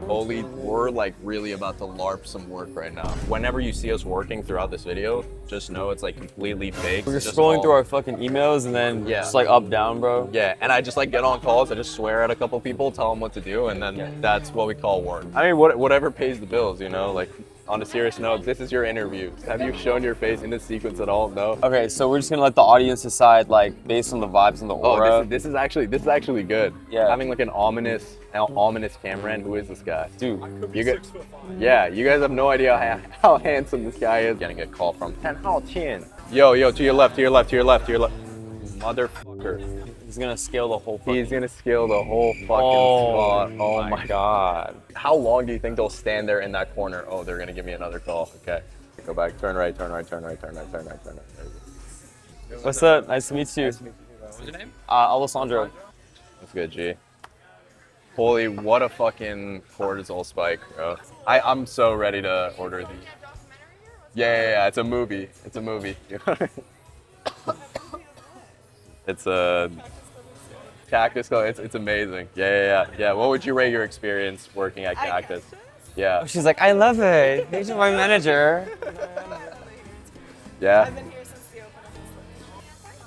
Holy, we're like really about to LARP some work right now. Whenever you see us working throughout this video, just know it's like completely fake. We're scrolling through our fucking emails and then just like up, down, bro. Yeah, and I just like get on calls, I just swear at a couple people, tell them what to do, and then that's what we call work. I mean, whatever pays the bills, you know? Like, on a serious note, this is your interview. Have you shown your face in this sequence at all? No? Okay, so we're just gonna let the audience decide, like, based on the vibes and the aura. Oh, this is actually good. Yeah. Having like an ominous cameraman. Who is this guy? Dude, you guys, yeah, you guys have no idea how handsome this guy is. Getting a call from Penthouse. Yo, to your left. Motherfucker. he's gonna scale the whole fucking... He's gonna scale the whole fucking spot. Oh my god. How long do you think they'll stand there in that corner? Oh, they're gonna give me another call. Okay. Go back, turn right. What's up? Nice to meet you. What's your name? Alessandro. That's good, G. Holy, what a fucking cortisol spike, bro. I'm so ready to order these. Yeah, it's a movie. It's a Cactus. It's amazing. Yeah. What would you rate your experience working at Cactus? Yeah. She's like, I love it. He's my manager. Yeah. I've been here since the opening.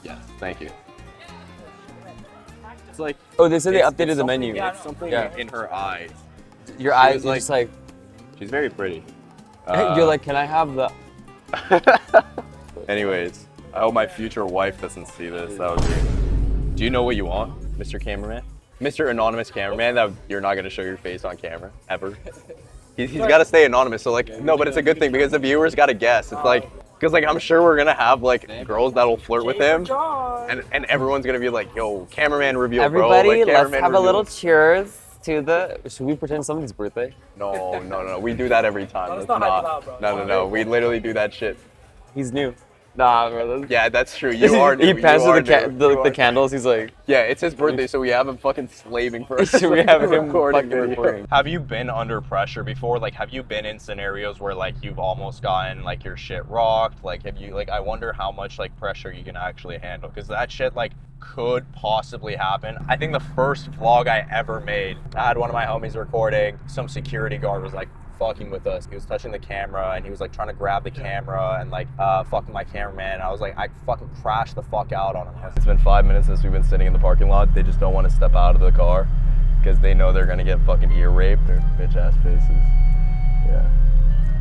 Yes. Thank you. It's like. Oh, they said they updated the menu. It's something in her eyes. Your eyes, you're just like... She's very pretty. You're like, can I have the... Anyways, I hope my future wife doesn't see this. That would be... Do you know what you want, Mr. Cameraman? Mr. Anonymous Cameraman, that you're not gonna show your face on camera, ever. He's gotta stay anonymous, so like, no, but it's a good thing because the viewers gotta guess. It's like, because like I'm sure we're gonna have like girls that'll flirt with him, and everyone's gonna be like, yo, cameraman reveal, Everybody, bro. Like, let's cameraman have a reveal. little cheers to the... Should we pretend somebody's birthday? No. We do that every time. Let's not. No. We literally do that shit. He's new. Nah, bro. Yeah, that's true. You are new. He passes You are the new. candles. He's like... Yeah, it's his birthday, so we have him fucking slaving for us. We have him recording. fucking recording. Have you been under pressure before? Like, have you been in scenarios where like you've almost gotten like your shit rocked? Like, have you like? I wonder how much like pressure you can actually handle, because that shit like could possibly happen. I think the first vlog I ever made, I had one of my homies recording. Some security guard was like fucking with us. He was touching the camera and he was like trying to grab the camera and like fucking my cameraman. I was like, I fucking crashed the fuck out on him. It's been 5 minutes since we've been sitting in the parking lot. They just don't want to step out of the car because they know they're gonna get fucking ear raped. Their bitch ass faces. Yeah.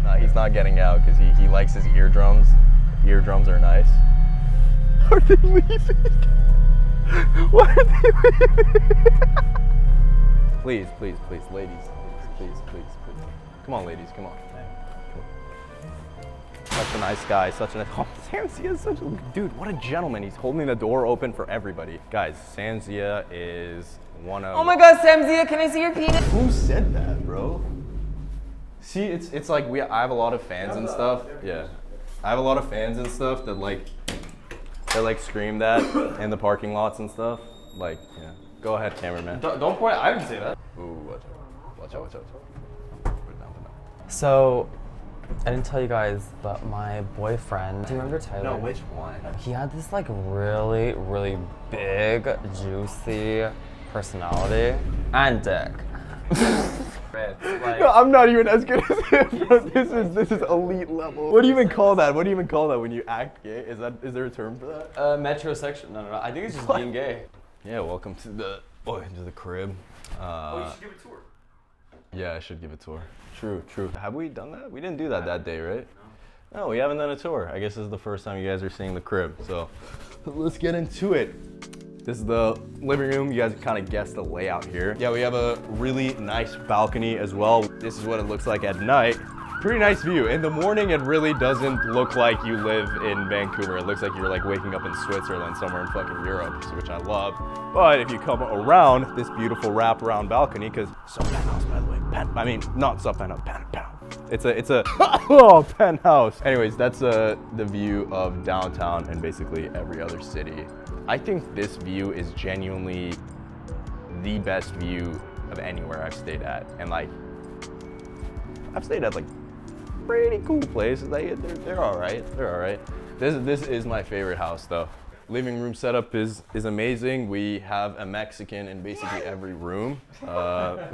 Nah, he's not getting out because he likes his eardrums. Eardrums are nice. Are they leaving? Why are they leaving? Please, ladies. Please. Come on, ladies, come on. Such a nice guy, oh, Samzia is such a, dude, what a gentleman. He's holding the door open for everybody. Guys, Samzia is one of... Oh my god, Samzia, can I see your penis? Who said that, bro? See, it's like I have a lot of fans and stuff. Yeah. I have a lot of fans and stuff that like scream that in the parking lots and stuff. Like, yeah. Go ahead, cameraman. Don't point, I didn't say that. Ooh, watch out. So, I didn't tell you guys, but my boyfriend, do you remember Tyler? No, which one? He had this like really, really big, juicy personality and dick. No, I'm not even as good as him, bro. This is elite level. What do you even call that? What do you even call that when you act gay? Is there a term for that? Metrosexual. No. I think it's just being gay. Yeah, welcome to the crib. You should give a tour. Yeah, I should give a tour. True. Have we done that? We didn't do that day, right? No, we haven't done a tour. I guess this is the first time you guys are seeing the crib. So let's get into it. This is the living room. You guys kind of guessed the layout here. Yeah, we have a really nice balcony as well. This is what it looks like at night. Pretty nice view. In the morning, it really doesn't look like you live in Vancouver. It looks like you're like waking up in Switzerland, somewhere in fucking Europe, which I love. But if you come around this beautiful wraparound balcony, because Penthouse, by the way, not Penthouse, Penthouse. It's a oh, Penthouse. Anyways, that's the view of downtown and basically every other city. I think this view is genuinely the best view of anywhere I've stayed at, and like I've stayed at like pretty cool places. Like they're all right. This is my favorite house though. Living room setup is amazing. We have a Mexican in basically every room.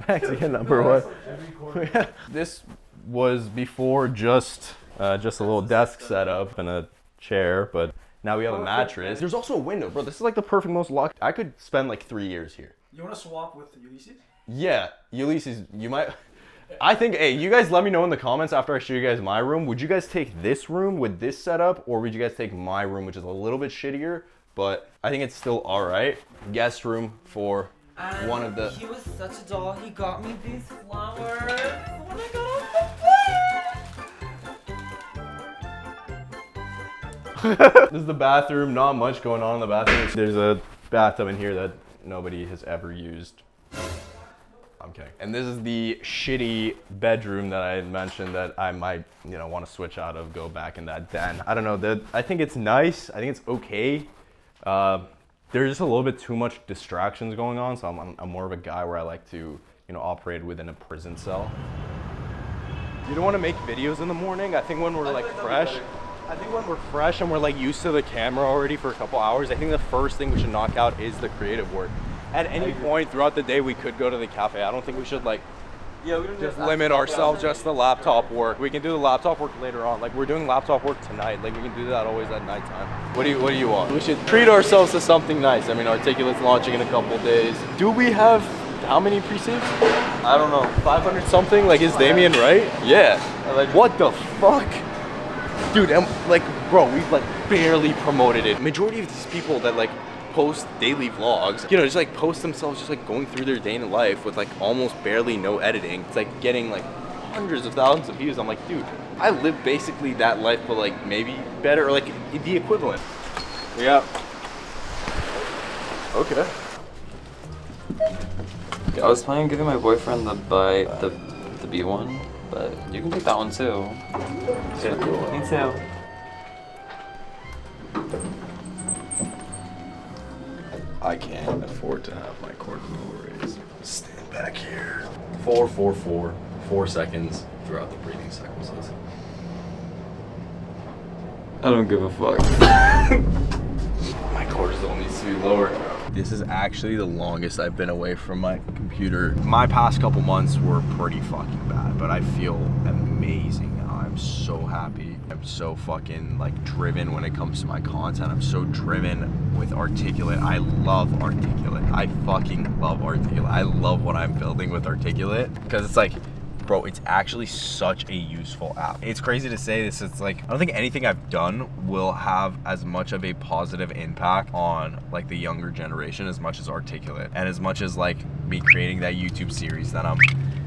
Mexican number one. This was before just a little desk setup and a chair, but now we have a mattress. There's also a window, bro. This is like the perfect most locked. I could spend like 3 years here. You want to swap with Ulysses? Yeah, Ulysses, you might. I think, hey, you guys let me know in the comments after I show you guys my room. Would you guys take this room with this setup, or would you guys take my room, which is a little bit shittier, but I think it's still all right. Guest room for one of the... He was such a doll. He got me these flowers when I got off the plane. This is the bathroom. Not much going on in the bathroom. There's a bathtub in here that nobody has ever used. I'm kidding. And this is the shitty bedroom that I had mentioned that I might, want to switch out of, go back in that den. I don't know. I think it's nice. I think it's okay. There's just a little bit too much distractions going on, so I'm more of a guy where I like to, operate within a prison cell. You don't want to make videos in the morning. I think when we're like fresh, and we're like used to the camera already for a couple hours, I think the first thing we should knock out is the creative work. At any point throughout the day, we could go to the cafe. I don't think we should just limit ourselves just to laptop work. We can do the laptop work later on. Like we're doing laptop work tonight. Like we can do that always at nighttime. What do you want? We should treat ourselves to something nice. I mean, Articulate's launching in a couple days. Do we have how many pre-saves? I don't know, 500 something? Like is Damien right? Yeah. What the fuck? Dude, bro, we've barely promoted it. Majority of these people that post daily vlogs, just post themselves just going through their day in life with almost barely no editing. It's getting hundreds of thousands of views. I'm like, dude, I live basically that life, but maybe better, or the equivalent. Yeah. Okay. I was planning on giving my boyfriend the B one, but you can take that one too. Yeah, me too. I can't afford to have my cord raised. Stand back here. 4, 4, 4. 4 seconds throughout the breathing sequences. I don't give a fuck. My cortisol needs to be lower. This is actually the longest I've been away from my computer. My past couple months were pretty fucking bad, but I feel amazing now. I'm so happy. I'm so fucking driven when it comes to my content. I'm so driven with Articulate. I love Articulate. I fucking love Articulate. I love what I'm building with Articulate because it's bro, it's actually such a useful app. It's crazy to say this. It's I don't think anything I've done will have as much of a positive impact on the younger generation as much as Articulate, and as much as me creating that YouTube series that I'm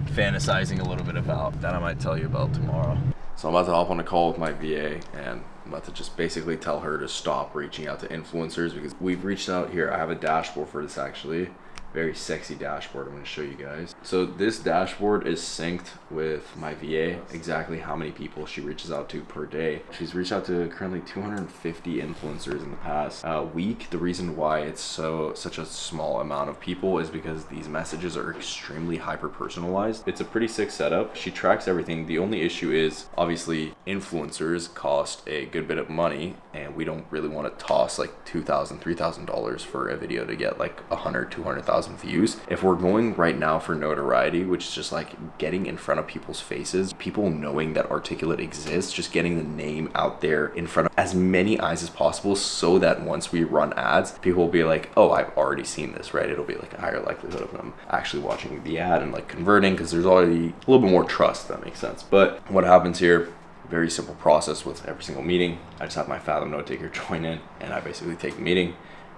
fantasizing a little bit about, that I might tell you about tomorrow. So I'm about to hop on a call with my VA, and I'm about to just basically tell her to stop reaching out to influencers, because we've reached out here. I have a dashboard for this actually. Very sexy dashboard I'm going to show you guys. So this dashboard is synced with my VA, exactly how many people she reaches out to per day. She's reached out to currently 250 influencers in the past week. The reason why it's such a small amount of people is because these messages are extremely hyper personalized. It's a pretty sick setup. She tracks everything. The only issue is obviously influencers cost a good bit of money, and we don't really want to toss $2,000, $3,000 for a video to get 100, 200,000 views. If we're going right now for notoriety, which is just getting in front of people's faces, people knowing that Articulate exists, just getting the name out there in front of as many eyes as possible, so that once we run ads, people will be oh, I've already seen this, right? It'll be a higher likelihood of them actually watching the ad and converting, because there's already a little bit more trust, if that makes sense. But what happens here, very simple process with every single meeting. I just have my Fathom note taker join in, and I basically take the meeting,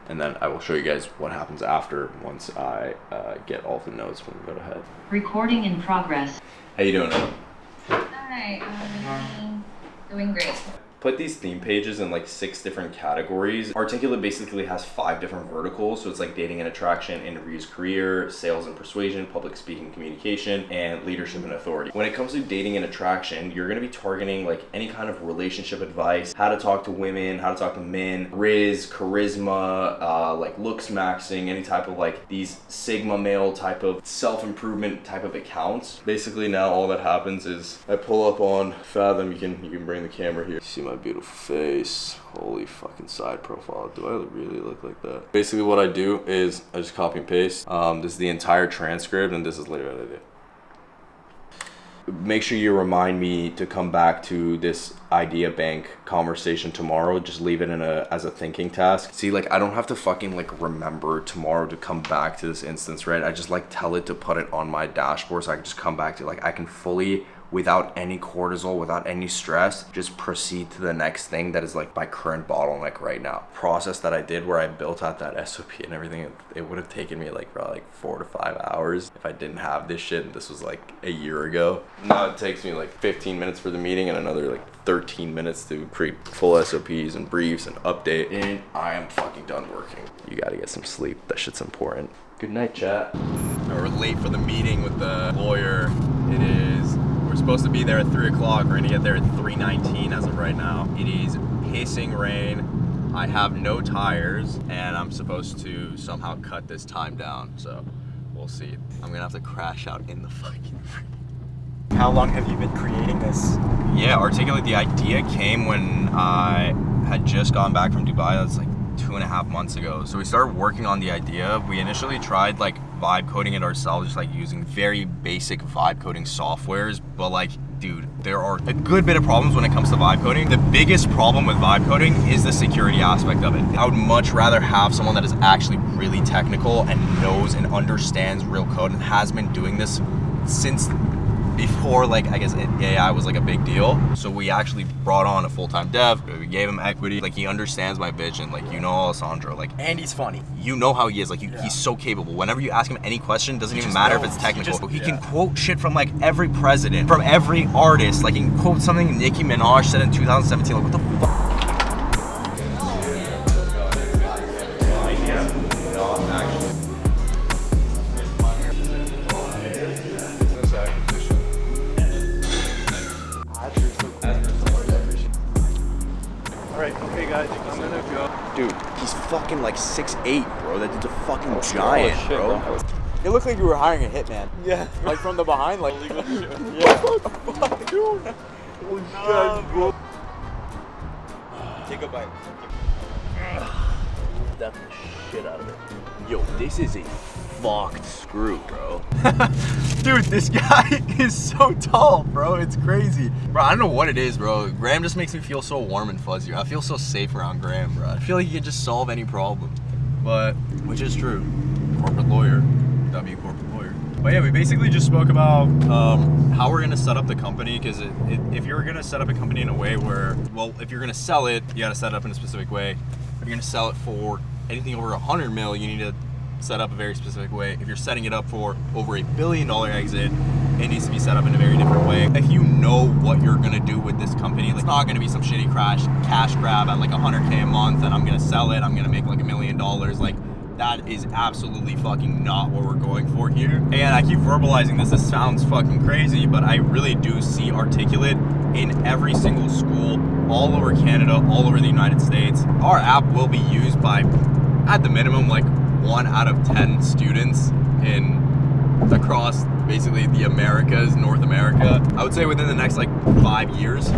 and then I will show you guys what happens after once I get all the notes when we go to head. Recording in progress. How you doing, Emma? Hi, doing great. Put these theme pages in 6 different categories. Articulate basically has 5 different verticals. So it's dating and attraction, interviews, career, sales and persuasion, public speaking, communication, and leadership and authority. When it comes to dating and attraction, you're gonna be targeting any kind of relationship advice, how to talk to women, how to talk to men, riz, charisma, looks maxing, any type of these Sigma male type of self-improvement type of accounts. Basically now all that happens is I pull up on Fathom. You can bring the camera here. See my beautiful face. Holy fucking side profile. Do I really look like that? Basically what I do is I just copy and paste. This is the entire transcript and this is literally what I do. Make sure you remind me to come back to this idea bank conversation tomorrow. Just leave it in as a thinking task. See, like, I don't have to fucking like remember tomorrow to come back to this instance, right? I just like tell it to put it on my dashboard so I can just come back to it. Like, I can fully, without any cortisol, without any stress, just proceed to the next thing that is like my current bottleneck right now. Process that I did where I built out that SOP and everything, it would have taken me like probably like 4 to 5 hours if I didn't have this shit, and this was like a year ago. Now it takes me like 15 minutes for the meeting and another like 13 minutes to create full SOPs and briefs and update, and I am fucking done working. You gotta get some sleep. That shit's important. Good night, chat. We're late for the meeting with the lawyer. We're supposed to be there at 3 o'clock. We're gonna get there at 3:19 as of right now. It is pissing rain. I have no tires, and I'm supposed to somehow cut this time down. So we'll see. I'm gonna have to crash out in the fucking rain. How long have you been creating this? Yeah, Articulate, the idea came when I had just gone back from Dubai. That's like 2.5 months ago. So we started working on the idea. We initially tried like vibe coding it ourselves, just like using very basic vibe coding softwares. But like, dude, there are a good bit of problems when it comes to vibe coding. The biggest problem with vibe coding is the security aspect of it. I would much rather have someone that is actually really technical and knows and understands real code and has been doing this since before, like, I guess AI was like a big deal. So we actually brought on a full-time dev. We gave him equity. Like, he understands my vision. Like, you know Alessandro. Like, And he's funny. you know how he is. Like, he's so capable. Whenever you ask him any question, doesn't even matter if it's technical. He can quote shit from like every president, from every artist. Like, he can quote something Nicki Minaj said in 2017. Like, what the fuck? Dude, he's fucking like 6'8", bro. That dude's a fucking giant, bro. It looked like you were hiring a hitman. Yeah. Like from the behind, like. Yeah. Dude. Bro. Take a bite. Definitely shit out of it. Yo, this is a fucked screw, bro. Dude, this guy is so tall, bro. It's crazy. Bro, I don't know what it is, bro. Graham just makes me feel so warm and fuzzy. I feel so safe around Graham, bro. I feel like he can just solve any problem. But, which is true. Corporate lawyer. Corporate lawyer. But yeah, we basically just spoke about how we're gonna set up the company, because if you're gonna set up a company in a way where, well, if you're gonna sell it, you gotta set it up in a specific way. If you're gonna sell it for anything over 100 mil, you need to set up a very specific way. If you're setting it up for over $1 billion exit, it needs to be set up in a very different way. If you know what you're gonna do with this company, it's not gonna be some shitty cash grab at like 100K a month and I'm gonna sell it, I'm gonna make like $1 million. Like, that is absolutely fucking not what we're going for here. And I keep verbalizing this sounds fucking crazy, but I really do see Articulate in every single school, all over Canada, all over the United States. Our app will be used by, at the minimum, like 1 out of 10 students across basically the Americas, North America. I would say within the next like 5 years.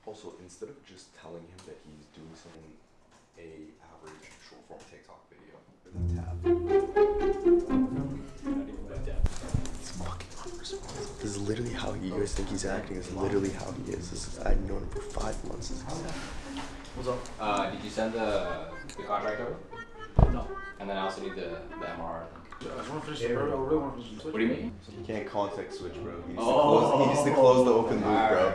Also, instead of just telling him that he's doing something, a average short form TikTok video with a tab. It's fucking unresponsive. This is literally how you guys think he's acting. This is literally how he is. I've known him for 5 months. What's up? Did you send the contract over? No. And then I also need the MR. What do you mean? You can't context switch, bro. He needs to close the open loop, bro.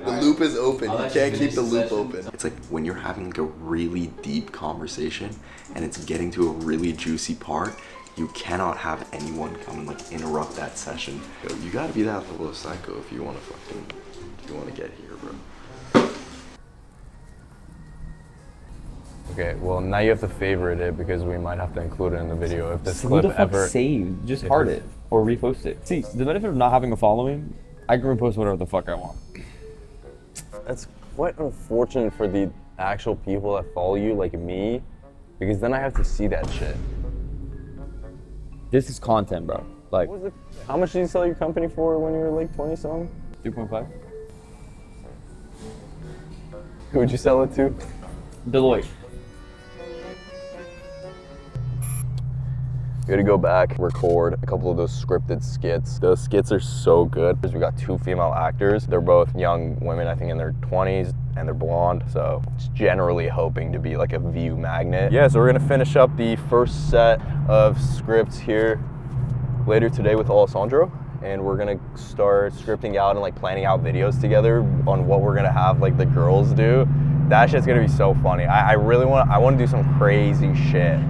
The loop is open. You can't keep the loop open. It's like when you're having like a really deep conversation and it's getting to a really juicy part, you cannot have anyone come and like interrupt that session. Yo, you gotta be that little psycho if you wanna get here, bro. Okay, well now you have to favorite it because we might have to include it in the video if this clip ever saved. Just heart it or repost it. See, the benefit of not having a following, I can repost whatever the fuck I want. That's quite unfortunate for the actual people that follow you, like me, because then I have to see that shit. This is content, bro. Like, How much did you sell your company for when you were like 20-something? 3.5. Who'd you sell it to? Deloitte. We gotta go back, record a couple of those scripted skits. Those skits are so good because we got 2 female actors. They're both young women, I think in their 20s, and they're blonde, so it's generally hoping to be like a view magnet. Yeah, so we're gonna finish up the first set of scripts here later today with Alessandro, and we're gonna start scripting out and like planning out videos together on what we're gonna have like the girls do. That shit's gonna be so funny. I wanna do some crazy shit.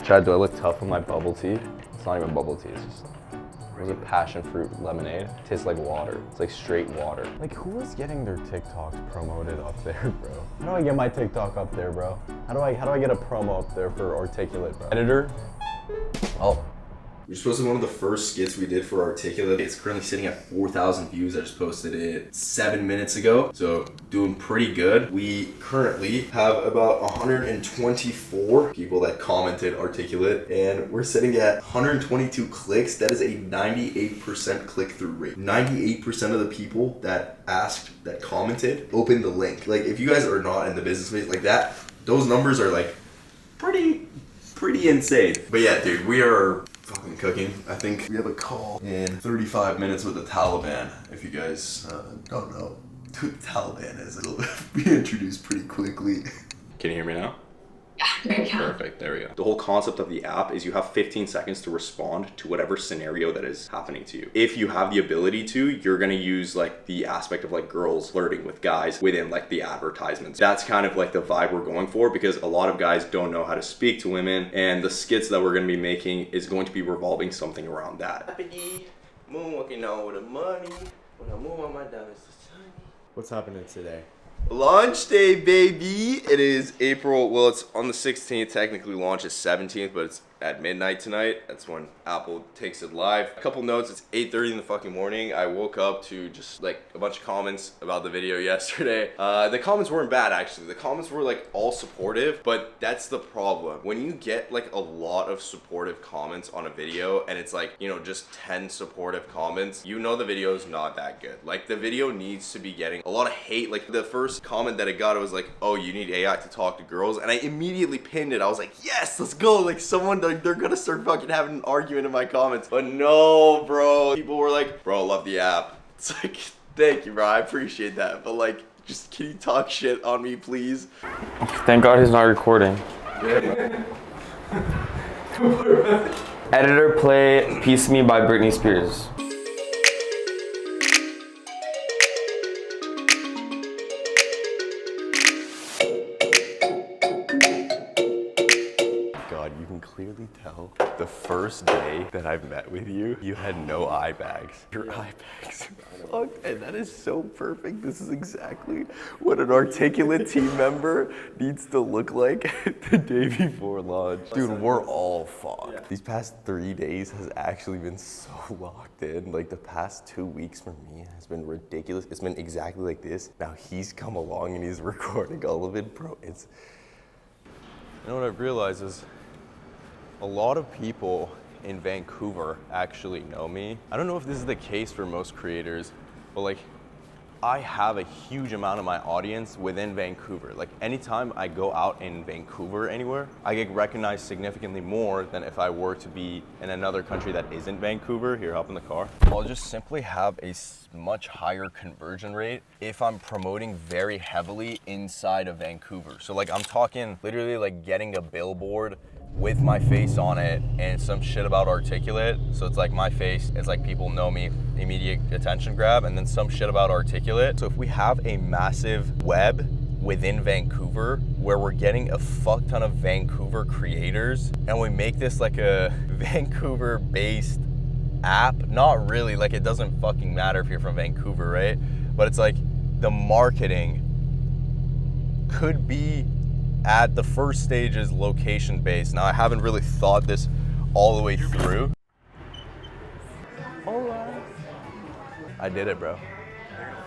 Chad, do I look tough with my bubble tea? It's not even bubble tea, it's just, it was a passion fruit lemonade. It tastes like water. It's like straight water. Like, who is getting their TikToks promoted up there, bro? How do I get my TikTok up there, bro? How do I get a promo up there for Articulate, bro? Editor? Oh. We just posted one of the first skits we did for Articulate. It's currently sitting at 4,000 views. I just posted it 7 minutes ago, so doing pretty good. We currently have about 124 people that commented Articulate, and we're sitting at 122 clicks. That is a 98% click-through rate. 98% of the people that commented, opened the link. Like, if you guys are not in the business space like that, those numbers are like pretty insane. But yeah, dude, we are fucking cooking. I think we have a call in 35 minutes with the Taliban. If you guys don't know who the Taliban is, it'll be introduced pretty quickly. Can you hear me now? Yeah, I can. Perfect, there we go. The whole concept of the app is you have 15 seconds to respond to whatever scenario that is happening to you. If you have the ability to, you're gonna use like the aspect of like girls flirting with guys within like the advertisements. That's kind of like the vibe we're going for, because a lot of guys don't know how to speak to women, and the skits that we're gonna be making is going to be revolving something around that. Moonwalking on with the money. When I move on my diamonds, What's happening today? launch day, baby. It is April, well, it's on the 16th. Technically launch is 17th, but it's at midnight tonight. That's when Apple takes it live. A couple notes, it's 8:30 in the fucking morning. I woke up to just like a bunch of comments about the video yesterday. The comments weren't bad, actually. The comments were like all supportive, but that's the problem. When you get like a lot of supportive comments on a video and it's like, you know, just 10 supportive comments, you know the video is not that good. Like, the video needs to be getting a lot of hate. Like, the first comment that it got, it was like, oh, you need AI to talk to girls, and I immediately pinned it. I was like, yes, let's go. Like, someone, they're gonna start fucking having an argument in my comments. But no, bro, people were like, bro, love the app. It's like, thank you, bro, I appreciate that, but like, just can you talk shit on me, please? Thank God he's not recording. Editor, play Piece of Me by Britney Spears. God, you can clearly tell the first day that I've met with you, you had no eye bags. Your eye bags. Fuck, and that is so perfect. This is exactly what an Articulate team member needs to look like the day before launch. Dude, we're all fucked. These past 3 days has actually been so locked in. Like, the past 2 weeks for me has been ridiculous. It's been exactly like this. Now he's come along and he's recording all of it. Bro, it's... You know what I've realized is a lot of people in Vancouver actually know me. I don't know if this is the case for most creators, but like, I have a huge amount of my audience within Vancouver. Like, anytime I go out in Vancouver anywhere, I get recognized significantly more than if I were to be in another country that isn't Vancouver. Here, hop in the car. I'll just simply have a much higher conversion rate if I'm promoting very heavily inside of Vancouver. So like, I'm talking literally like getting a billboard with my face on it and some shit about Articulate. So it's like my face, it's like people know me, immediate attention grab, and then some shit about Articulate. So if we have a massive web within Vancouver where we're getting a fuck ton of Vancouver creators, and we make this like a Vancouver based app, not really, like, it doesn't fucking matter if you're from Vancouver, right? But it's like the marketing could be at the first stage is location based. Now, I haven't really thought this all the way through. I did it, bro.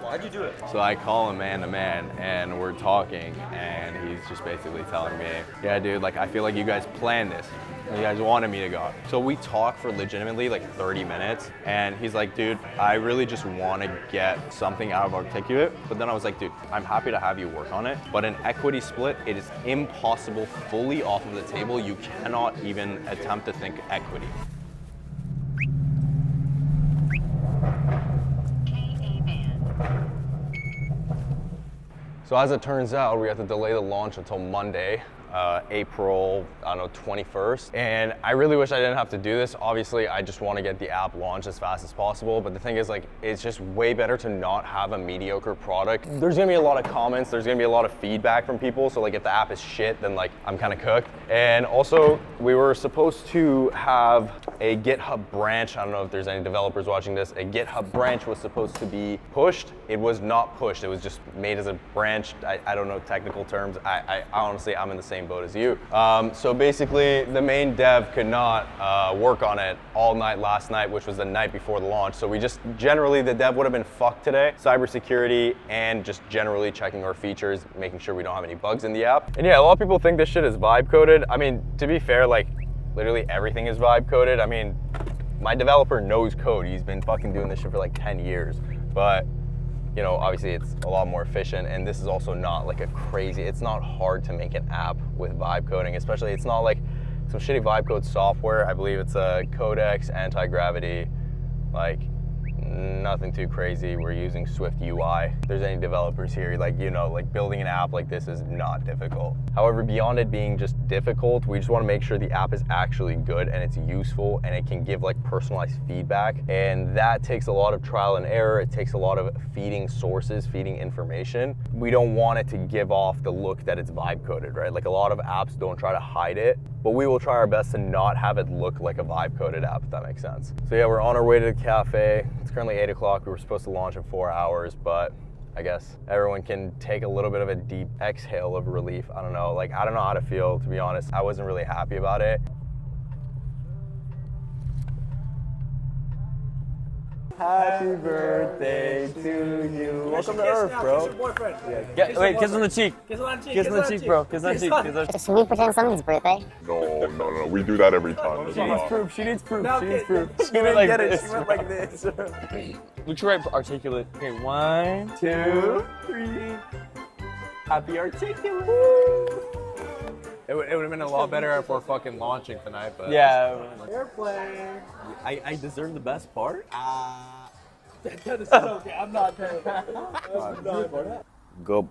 Why'd you do it? So I call him man to man, and we're talking, and he's just basically telling me, yeah, dude, like, I feel like you guys planned this. You guys wanted me to go. So we talked for legitimately like 30 minutes, and he's like, dude, I really just want to get something out of Articulate. But then I was like, dude, I'm happy to have you work on it, but an equity split, it is impossible fully off of the table. You cannot even attempt to think equity. So as it turns out, we have to delay the launch until Monday, April, I don't know, 21st. And I really wish I didn't have to do this. Obviously, I just want to get the app launched as fast as possible. But the thing is, like, it's just way better to not have a mediocre product. There's gonna be a lot of comments. There's gonna be a lot of feedback from people. So like, if the app is shit, then like, I'm kind of cooked. And also, we were supposed to have a GitHub branch. I don't know if there's any developers watching this. A GitHub branch was supposed to be pushed. It was not pushed. It was just made as a branch. I don't know technical terms. I honestly, I'm in the same boat as you. So basically, the main dev could not work on it all night last night, which was the night before the launch. So we just, generally, the dev would have been fucked today. Cybersecurity and just generally checking our features, making sure we don't have any bugs in the app. And yeah, a lot of people think this shit is vibe coded. I mean, to be fair, like, literally everything is vibe coded. I mean, my developer knows code. He's been fucking doing this shit for like 10 years. But you know, obviously it's a lot more efficient, and this is also not like a crazy, it's not hard to make an app with vibe coding, especially it's not like some shitty vibe code software. I believe it's a Codex, anti-gravity, like nothing too crazy. We're using Swift UI. If there's any developers here, like, you know, like building an app like this is not difficult. However, beyond it being just difficult, we just want to make sure the app is actually good and it's useful and it can give like personalized feedback. And that takes a lot of trial and error. It takes a lot of feeding sources, feeding information. We don't want it to give off the look that it's vibe coded, right? Like a lot of apps don't try to hide it, but we will try our best to not have it look like a vibe coded app, if that makes sense. So yeah, we're on our way to the cafe. It's currently 8 o'clock. We were supposed to launch in 4 hours, but I guess everyone can take a little bit of a deep exhale of relief. I don't know, like, I don't know how to feel, to be honest. I wasn't really happy about it. Happy birthday to you. Welcome to Earth, bro. Wait, kiss on the cheek. Kiss on the cheek. Kiss on the cheek, bro. Kiss on the cheek. Should we pretend someone's birthday? No. We do that every time. She needs proof. She needs proof. No, She needs proof. She didn't like get it. this. She went like this. Look right, articulate. Okay, 1, 2, 3. Happy articulate. It would have been a lot better if we're fucking launching tonight, but Yeah. airplane. I deserve the best part. That is okay. I'm not. Go.